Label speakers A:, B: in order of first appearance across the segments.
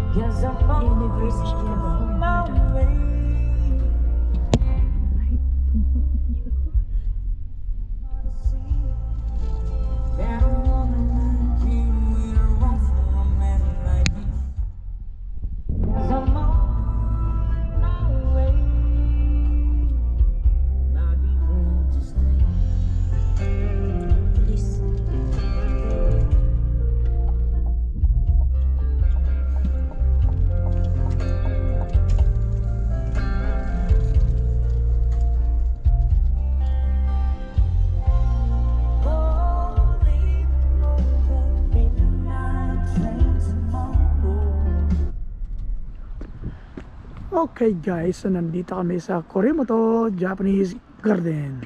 A: University of Alberta.
B: Okay guys, so nandito kami sa Korimoto Japanese Garden.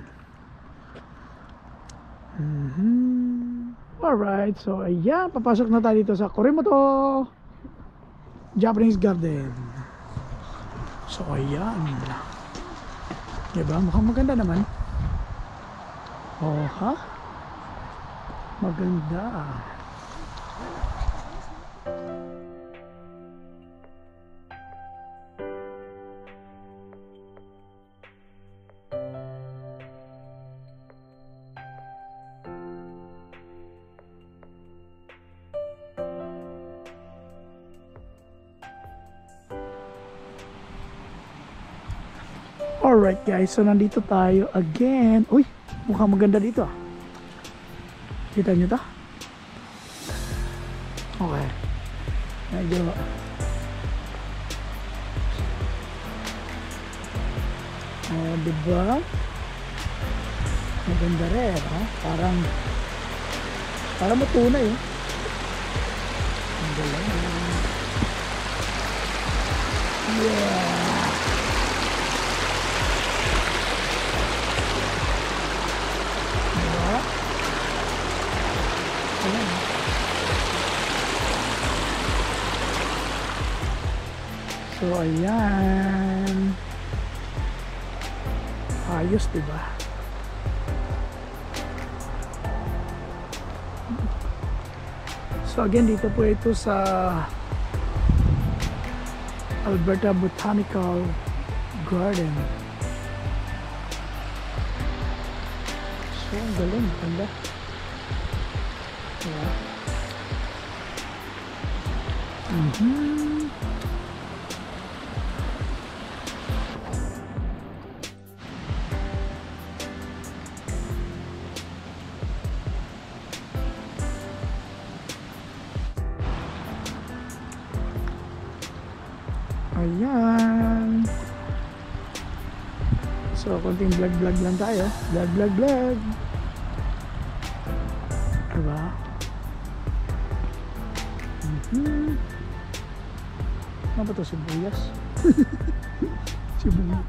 B: Alright, so ayan, papasok na tayo dito sa Korimoto Japanese Garden. So ayan, diba? Mukhang maganda naman. Oh ha? Maganda. Alright guys, so nandito tayo again. Uy, mukhang maganda dito ah. Kita nyo to? Okay. Medyo diba? Maganda rin ha? Parang matunay eh. Ang galing. Yeah. So ayan, ayos diba? So again, dito po ito sa Alberta Botanical Garden. So ang galing, ganda. Diba? Ayan. So konting vlog lang tayo. Vlog. Diba? Ano ba ito? Sibuyas? Sibuyas.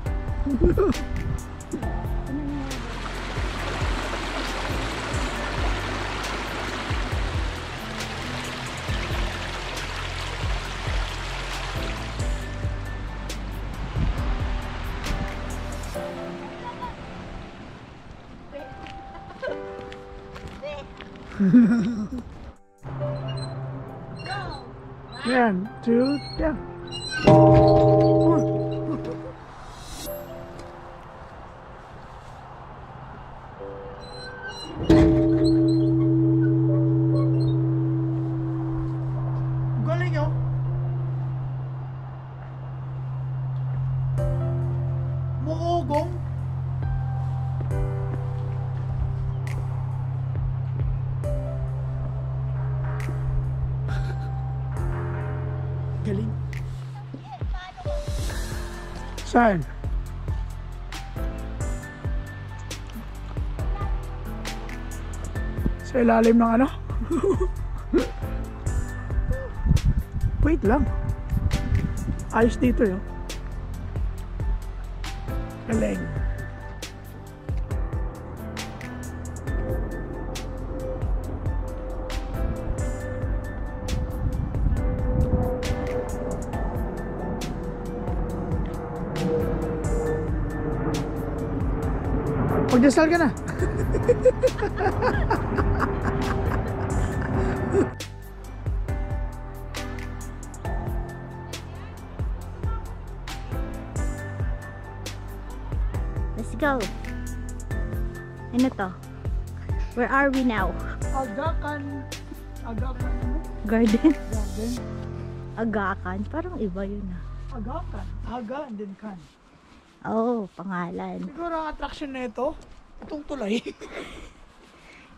B: Yan, 2, yeah. Galing yun. Muugong. Galing. Saan? Sa ilalim ng ano? Wait lang. Ayos dito yun. Galing. Magdasal ka na.
C: Let's go. Ano to? Where are we now?
B: Agakan ano?
C: Garden?
B: Garden.
C: Agakan. Parang iba yun ah.
B: Agakan. Aga and then kan.
C: Oh, pangalan.
B: Siguro ang attraction na ito, itong tulay.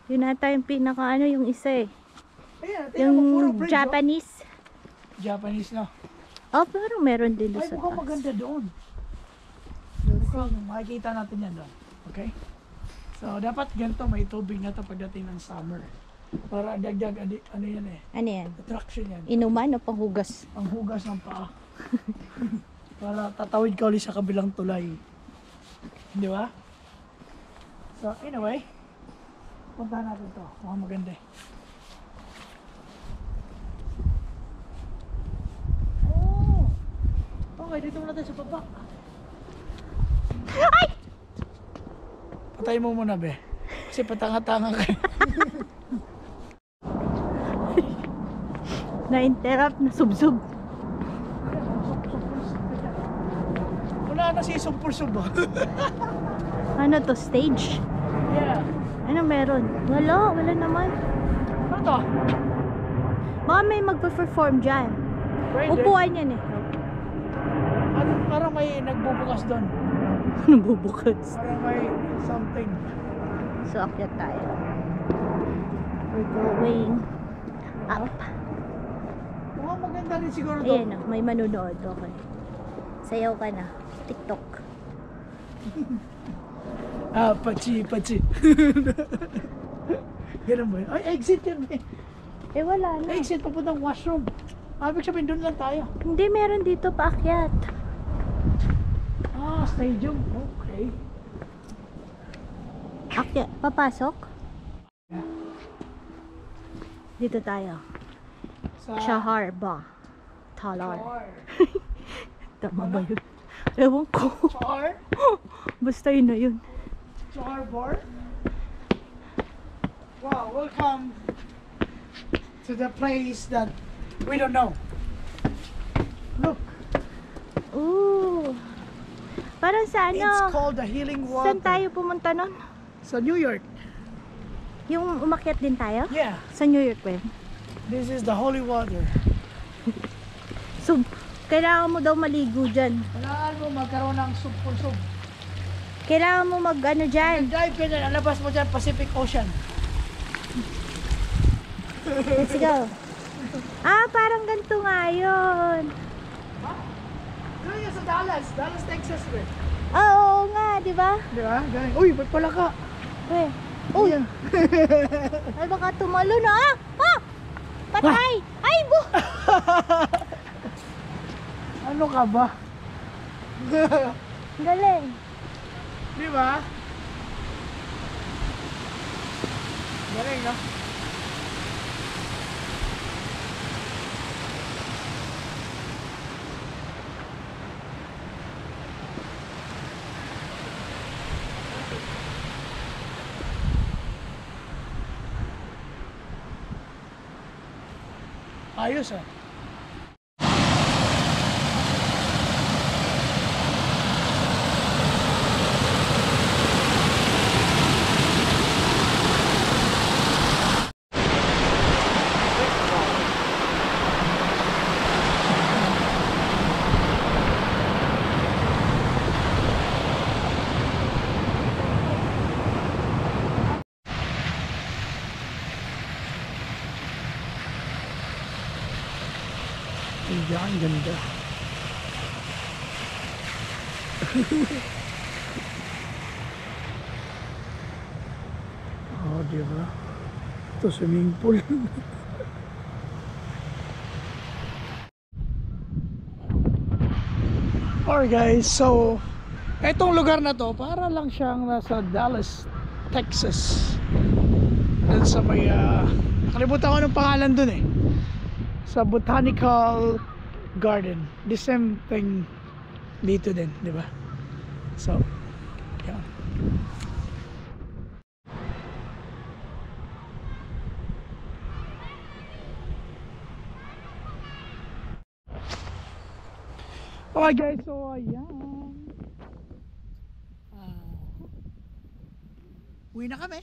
C: Yun ata yung pinaka ano yung isa eh.
B: Ayan, tingnan mo, puro
C: Yung
B: bridge.
C: Japanese.
B: Japanese na.
C: Oh, parang meron din doon
B: Ay,
C: sa
B: mukhang
C: taas.
B: maganda doon. Mukhang makikita natin yan doon. Okay? So, dapat ganito, may tubig na ito pagdating ng summer. Para dagdag, ano yan eh,
C: Ano yan?
B: attraction yan.
C: Inuman o panghugas?
B: Ang hugas ng paa. Para tatawid ka ulit sa kabilang tulay. Di ba? So, anyway, puntahan natin to. Mukhang maganda eh. Oh! Okay, dito muna tayo sa baba.
C: Ay!
B: Patay mo muna, be. Kasi patanga-tanga ka.
C: Na-interrupt, na subsub.
B: Wala na si Sumpur-sub.
C: Ano to, stage?
B: Yeah.
C: Ano meron? Wala naman.
B: Ano to?
C: Baka may magpa-perform dyan.
B: Pwede.
C: Upuan yan eh.
B: Parang may nagbubukas doon.
C: Nabubukas.
B: Parang may something.
C: So, akyat tayo. We're going up.
B: Mukhang maganda rin siguro to.
C: Ayan na, may manunood. Okay. Sayaw ka na. TikTok.
B: Ah, pachi. Ganun ba yun? Ay, exit yan eh.
C: Eh, wala na.
B: Exit, papuntang washroom. Ibig sabihin, doon lang tayo.
C: Hindi, meron dito paakyat.
B: Ah, stadium. Okay.
C: Akyat. Papasok? Dito tayo.
B: Sa
C: Chahar ba? Talar.
B: Char.
C: Tama ba yun? Ewan ko.
B: Char?
C: Basta yun na yun.
B: Char bar? Wow, welcome to the place that we don't know. Look,
C: Ooh. Parang sa
B: it's
C: ano?
B: called the Healing
C: Saan
B: Water.
C: tayo pumunta nun?
B: Sa New York.
C: Yung umakyat din tayo?
B: Yeah,
C: Sa New York ba yun?
B: this is the holy water.
C: So, kailangan mo daw maligo dyan.
B: Kailangan mo magkaroon ng sub-sub.
C: Kailangan mo mag ano dyan.
B: Dive ka dyan, alabas mo dyan, Pacific Ocean.
C: Let's go. Ah, parang ganito nga yun.
B: Doon yan sa Dallas, Texas.
C: Ah, oo nga, di ba?
B: Di ba? Galing. Uy, ba't pala ka?
C: Eh. Uy,
B: Ayan.
C: ay baka tumalo na. Ah! Patay! Ay,
B: Ano ka ba?
C: Galing.
B: Di ba? Galing, no? Ayos ah. Ayan, ganda. Oh, di ba? Ito, swimming pool. Alright guys, so etong lugar na to, para lang siyang nasa Dallas, Texas. Dun sa may, nakalimutan ko ng pangalan dun eh. Sa Botanical Garden. The same thing dito din, di ba? So, yan. Okay guys, so ayan. Uwi na kami.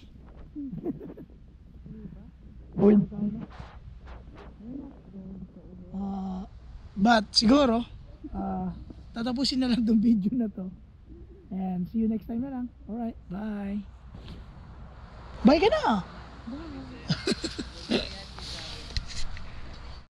B: Uwi. But siguro, tatapusin na lang tong video na to. And see you next time na lang. Alright, bye. Bye ka na.